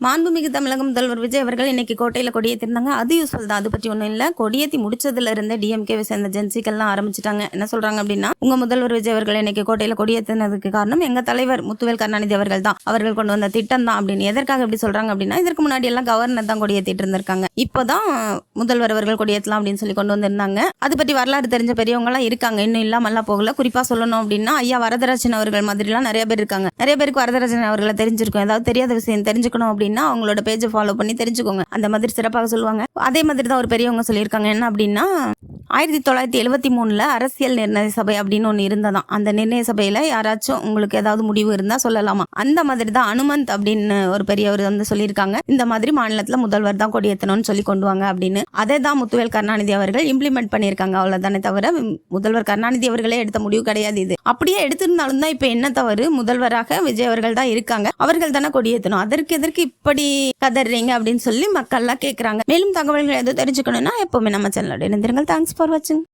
மாண்புமிகு தமிழக முதல்வர் விஜய் அவர்கள் இன்னைக்கு கோட்டையில் கொடியேற்றிருந்தாங்க. அது யூஸ்ஃபுல் தான், அதை பற்றி ஒன்றும் இல்லை. கொடியேற்றி முடிச்சதுல இருந்தே டிஎம்கேவை சேர்ந்த ஜென்சிக்கெல்லாம் ஆரம்பிச்சிட்டாங்க. என்ன சொல்றாங்க அப்படின்னா, உங்க முதல்வர் விஜய் அவர்கள் இன்னைக்கு கோட்டையில் கொடியேற்றினதுக்கு காரணம் எங்க தலைவர் முத்துவேல் கருணாநிதி அவர்கள் தான், அவர்கள் கொண்டு வந்த திட்டம் தான் அப்படின்னு. எதற்காக இப்படி சொல்றாங்க அப்படின்னா, இதற்கு முன்னாடி எல்லாம் கவர்னர் தான் கொடியேற்றிட்டு இருந்திருக்காங்க. இப்போதான் முதல்வர் அவர்கள் கொடியேற்றலாம் அப்படின்னு சொல்லி கொண்டு வந்திருந்தாங்க. அது பற்றி வரலாறு தெரிஞ்ச பெரியவங்க எல்லாம் இருக்காங்க, இன்னும் இல்லாமல்லாம் போகல. குறிப்பா சொல்லணும் அப்படின்னா, ஐயா வரதராஜன் அவர்கள் மாதிரிலாம் நிறைய பேர் இருக்காங்க. நிறைய பேருக்கு வரதராஜன் அவர்களை தெரிஞ்சிருக்கும். ஏதாவது தெரியாத விஷயம் தெரிஞ்சுக்கணும் அப்படின்னா அவங்களோட பேஜை ஃபாலோ பண்ணி தெரிஞ்சுக்கோங்க. அந்த மாதிரி சிறப்பாக சொல்லுவாங்க. அதே மாதிரி தான் ஒரு பெரியவங்க சொல்லியிருக்காங்க. என்ன அப்படின்னா, 1973 அரசியல் நிர்ணய சபை அப்படின்னு ஒன்று இருந்ததாம். அந்த நிர்ணய சபையில யாராச்சும் உங்களுக்கு ஏதாவது முடிவு இருந்தா சொல்லலாமா. அந்த மாதிரி தான் அனுமந்த் அப்படின்னு ஒரு பெரியவர் வந்து சொல்லியிருக்காங்க. இந்த மாதிரி மாநிலத்துல முதல்வர் தான் கொடியேற்றணும்னு சொல்லி கொண்டு வாங்க அப்படின்னு. அதை தான் முத்துவேல் கருணாநிதி அவர்கள் இம்ப்ளிமெண்ட் பண்ணியிருக்காங்க. அவ்வளவுதானே தவிர முதல்வர் கருணாநிதி அவர்களே எடுத்த முடிவு கிடையாது இது. அப்படியே எடுத்திருந்தாலும் தான் இப்ப என்ன தவறு, முதல்வராக விஜய் அவர்கள் தான் இருக்காங்க, அவர்கள் தானே கொடியேற்றணும். அதற்கு எதற்கு இப்படி கதறீங்க அப்படின்னு சொல்லி மக்கள்லாம் கேட்கறாங்க. மேலும் தகவல்கள் எதுவும் தெரிஞ்சுக்கணும்னா எப்பவுமே நம்ம சேனலோட இணைந்திருங்கள். தேங்க்ஸ் ஃபார் வாட்சிங்.